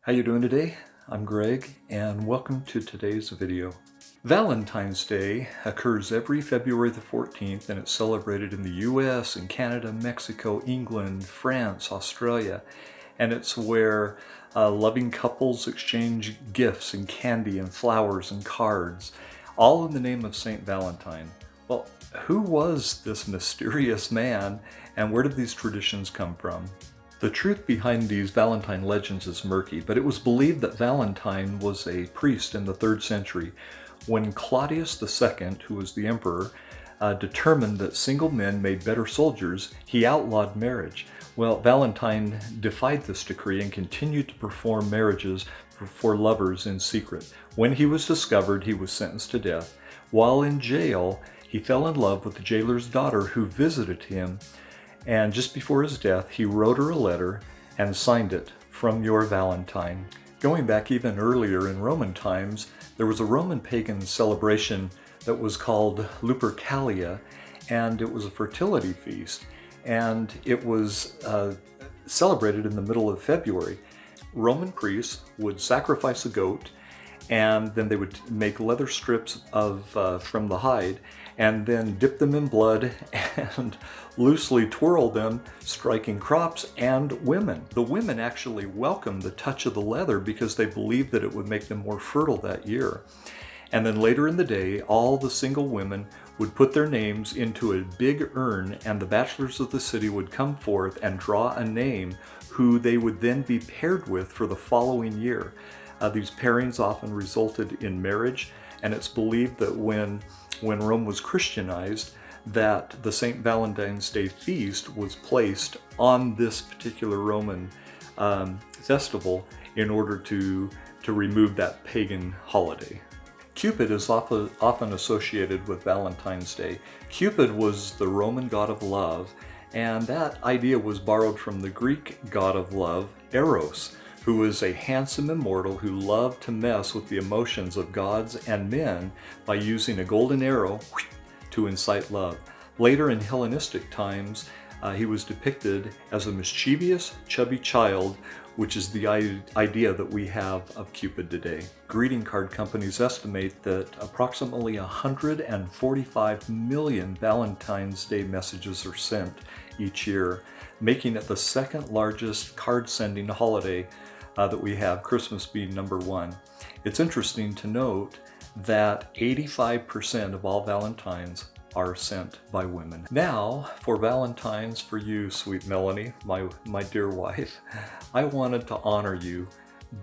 How you doing today? I'm Greg, and welcome to today's video. Valentine's Day occurs every February the 14th, and it's celebrated in the US and Canada, Mexico, England, France, Australia, and it's where loving couples exchange gifts and candy and flowers and cards, all in the name of Saint Valentine. Well, who was this mysterious man, and where did these traditions come from? The truth behind these Valentine legends is murky, but it was believed that Valentine was a priest in the 3rd century. When Claudius II, who was the emperor, determined that single men made better soldiers, he outlawed marriage. Well, Valentine defied this decree and continued to perform marriages for lovers in secret. When he was discovered, he was sentenced to death. While in jail, he fell in love with the jailer's daughter who visited him, and just before his death, he wrote her a letter and signed it, "From your Valentine." Going back even earlier in Roman times, there was a Roman pagan celebration that was called Lupercalia, and it was a fertility feast, and it was celebrated in the middle of February. Roman priests would sacrifice a goat, and then they would make leather strips from the hide, and then dip them in blood and loosely twirl them, striking crops and women. The women actually welcomed the touch of the leather because they believed that it would make them more fertile that year. And then later in the day, all the single women would put their names into a big urn, and the bachelors of the city would come forth and draw a name who they would then be paired with for the following year. These pairings often resulted in marriage, and it's believed that when Rome was Christianized, that the St. Valentine's Day feast was placed on this particular Roman festival in order to remove that pagan holiday. Cupid is often associated with Valentine's Day. Cupid was the Roman god of love, and that idea was borrowed from the Greek god of love, Eros, who was a handsome immortal who loved to mess with the emotions of gods and men by using a golden arrow to incite love. Later in Hellenistic times, he was depicted as a mischievous, chubby child, which is the idea that we have of Cupid today. Greeting card companies estimate that approximately 145 million Valentine's Day messages are sent each year, making it the second largest card sending holiday that we have, Christmas being number 1. It's interesting to note that 85% of all Valentines are sent by women. Now, for Valentine's for you, sweet Melanie, my dear wife, I wanted to honor you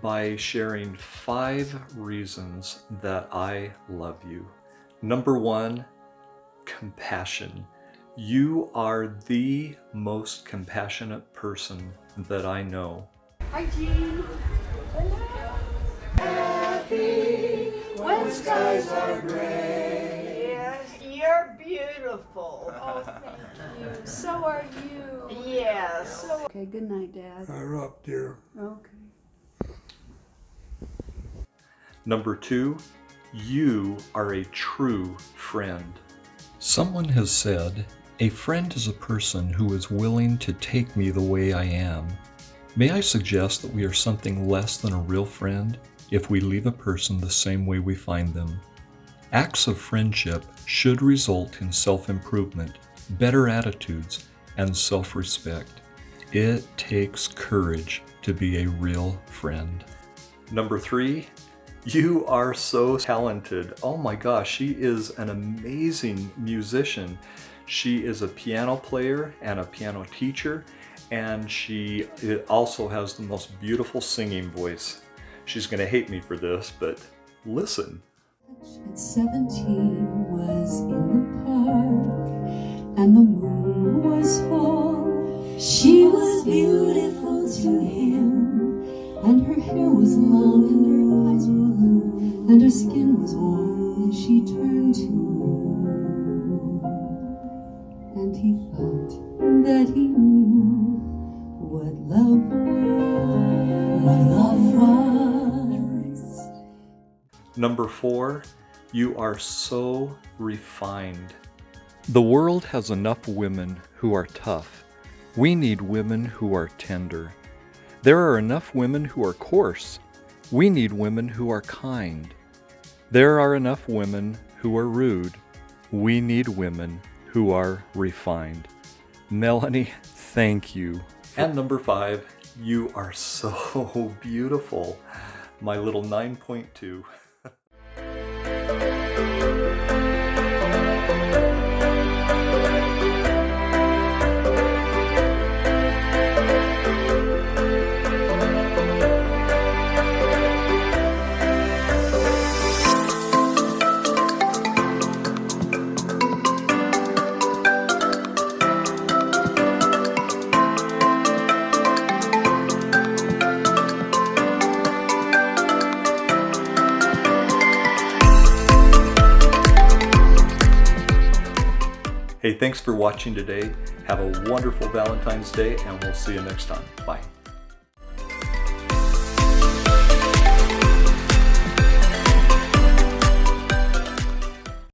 by sharing 5 reasons that I love you. Number 1, compassion. You are the most compassionate person that I know. Hi, Jean. Happy when skies are gray. Yes, you're beautiful. Oh, thank you. So are you. Yes. Okay, good night, Dad. You're up, dear. Okay. Number 2, you are a true friend. Someone has said, "A friend is a person who is willing to take me the way I am." May I suggest that we are something less than a real friend if we leave a person the same way we find them. Acts of friendship should result in self-improvement, better attitudes, and self-respect. It takes courage to be a real friend. Number 3, you are so talented. Oh my gosh, she is an amazing musician. She is a piano player and a piano teacher, and she also has the most beautiful singing voice. She's going to hate me for this, but listen. At 17 was in the park, and the moon was full. She was beautiful to him, and her hair was long, and her eyes were blue, and her skin was warm as she turned to him. And he thought that he knew what love was. Number 4, you are so refined. The world has enough women who are tough. We need women who are tender. There are enough women who are coarse. We need women who are kind. There are enough women who are rude. We need women who are refined. Melanie, thank you. And number 5, you are so beautiful. My little 9.2. Hey, thanks for watching today. Have a wonderful Valentine's Day, and we'll see you next time. Bye.